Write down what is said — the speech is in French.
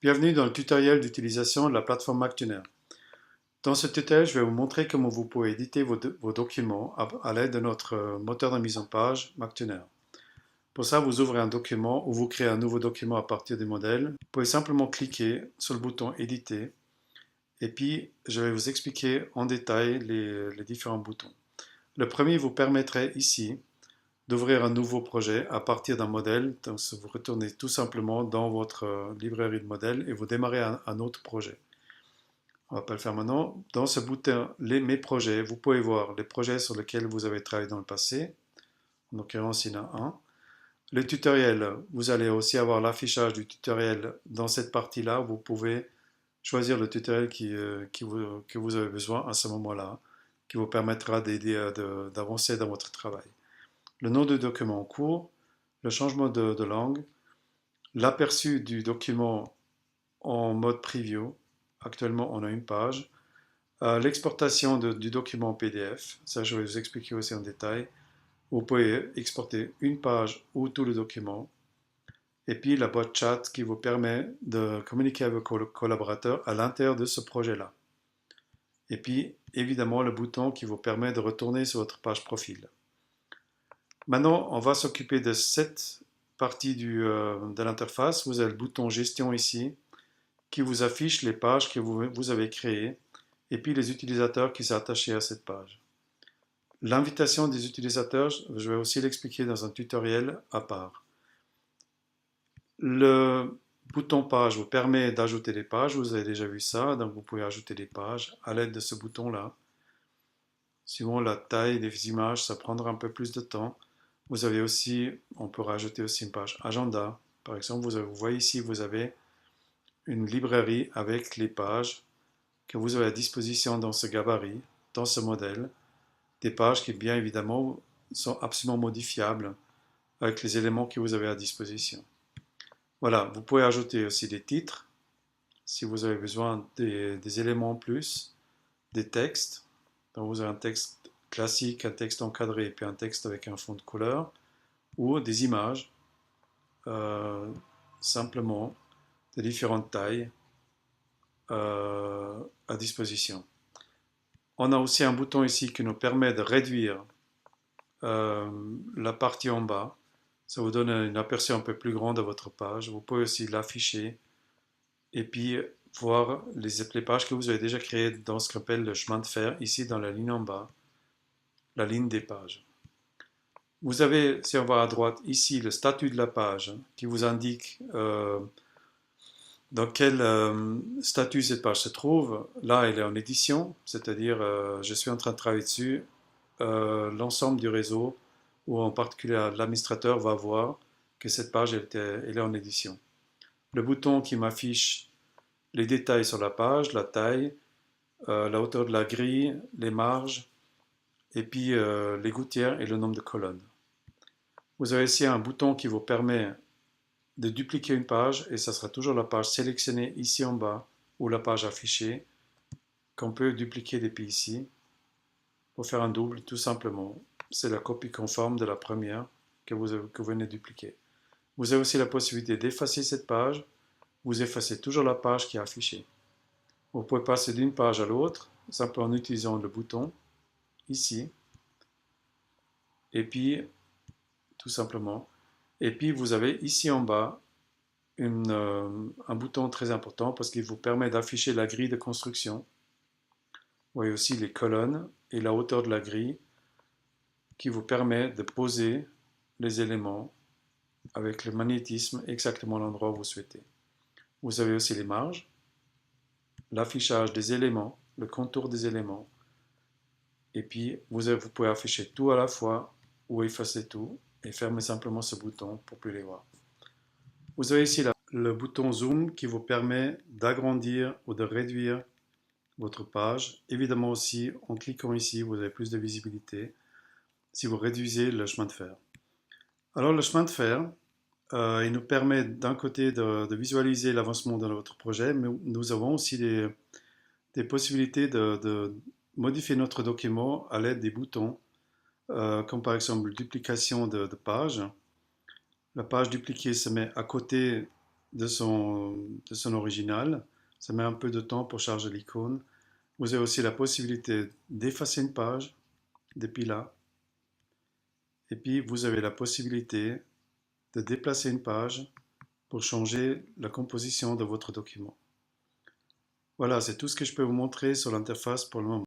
Bienvenue dans le tutoriel d'utilisation de la plateforme MacTuner. Dans ce tutoriel, je vais vous montrer comment vous pouvez éditer vos documents à l'aide de notre moteur de mise en page MacTuner. Pour ça, vous ouvrez un document ou vous créez un nouveau document à partir du modèle. Vous pouvez simplement cliquer sur le bouton Éditer et puis je vais vous expliquer en détail les différents boutons. Le premier vous permettrait ici d'ouvrir un nouveau projet à partir d'un modèle. Donc, vous retournez tout simplement dans votre librairie de modèles et vous démarrez un autre projet. On ne va pas le faire maintenant. Dans ce bouton Mes projets, vous pouvez voir les projets sur lesquels vous avez travaillé dans le passé. En l'occurrence, il y en a un. Le tutoriel, vous allez aussi avoir l'affichage du tutoriel dans cette partie-là. Vous pouvez choisir le tutoriel que vous avez besoin à ce moment-là, qui vous permettra d'avancer dans votre travail. Le nom du document en cours, le changement de langue, l'aperçu du document en mode preview. Actuellement, on a une page. L'exportation du document en PDF, ça je vais vous expliquer aussi en détail. Vous pouvez exporter une page ou tout le document. Et puis la boîte chat qui vous permet de communiquer avec vos collaborateurs à l'intérieur de ce projet-là. Et puis évidemment le bouton qui vous permet de retourner sur votre page profil. Maintenant, on va s'occuper de cette partie de l'interface. Vous avez le bouton Gestion ici qui vous affiche les pages que vous avez créées et puis les utilisateurs qui sont attachés à cette page. L'invitation des utilisateurs, je vais aussi l'expliquer dans un tutoriel à part. Le bouton page vous permet d'ajouter des pages, vous avez déjà vu ça, donc vous pouvez ajouter des pages à l'aide de ce bouton-là. Suivant la taille des images, ça prendra un peu plus de temps. Vous avez aussi, on peut rajouter aussi une page agenda. Par exemple, vous voyez ici, vous avez une librairie avec les pages que vous avez à disposition dans ce gabarit, dans ce modèle. Des pages qui, bien évidemment, sont absolument modifiables avec les éléments que vous avez à disposition. Voilà, vous pouvez ajouter aussi des titres si vous avez besoin des éléments en plus, des textes. Donc vous avez un texte classique, un texte encadré et puis un texte avec un fond de couleur ou des images, euh, simplement de différentes tailles à disposition. On a aussi un bouton ici qui nous permet de réduire euh, la partie en bas. Ça vous donne un aperçu un peu plus grand de votre page. Vous pouvez aussi l'afficher et puis voir les pages que vous avez déjà créées dans ce qu'on appelle le chemin de fer, ici dans la ligne en bas, la ligne des pages. Vous avez, si on va à droite, ici le statut de la page qui vous indique dans quel statut cette page se trouve. Là, elle est en édition, c'est-à-dire je suis en train de travailler dessus. L'ensemble du réseau, ou en particulier l'administrateur, va voir que cette page elle est en édition. Le bouton qui m'affiche les détails sur la page, la taille, la hauteur de la grille, les marges, et puis les gouttières et le nombre de colonnes. Vous avez ici un bouton qui vous permet de dupliquer une page, et ça sera toujours la page sélectionnée ici en bas, ou la page affichée, qu'on peut dupliquer depuis ici. Pour faire un double, tout simplement, c'est la copie conforme de la première que vous venez de dupliquer. Vous avez aussi la possibilité d'effacer cette page. Vous effacez toujours la page qui est affichée. Vous pouvez passer d'une page à l'autre, simplement en utilisant le bouton ici, et puis tout simplement. Et puis vous avez ici en bas un bouton très important parce qu'il vous permet d'afficher la grille de construction. Vous voyez aussi les colonnes et la hauteur de la grille qui vous permet de poser les éléments avec le magnétisme exactement à l'endroit où vous souhaitez. Vous avez aussi les marges, l'affichage des éléments, le contour des éléments, et puis vous pouvez afficher tout à la fois ou effacer tout et fermer simplement ce bouton pour plus les voir. Vous avez ici le bouton zoom qui vous permet d'agrandir ou de réduire votre page. Évidemment aussi, en cliquant ici, vous avez plus de visibilité si vous réduisez le chemin de fer. Alors le chemin de fer, il nous permet d'un côté de visualiser l'avancement de notre projet, mais nous avons aussi des possibilités de modifier notre document à l'aide des boutons, comme par exemple duplication de page. La page dupliquée se met à côté de son original. Ça met un peu de temps pour charger l'icône. Vous avez aussi la possibilité d'effacer une page depuis là. Et puis vous avez la possibilité de déplacer une page pour changer la composition de votre document. Voilà, c'est tout ce que je peux vous montrer sur l'interface pour le moment.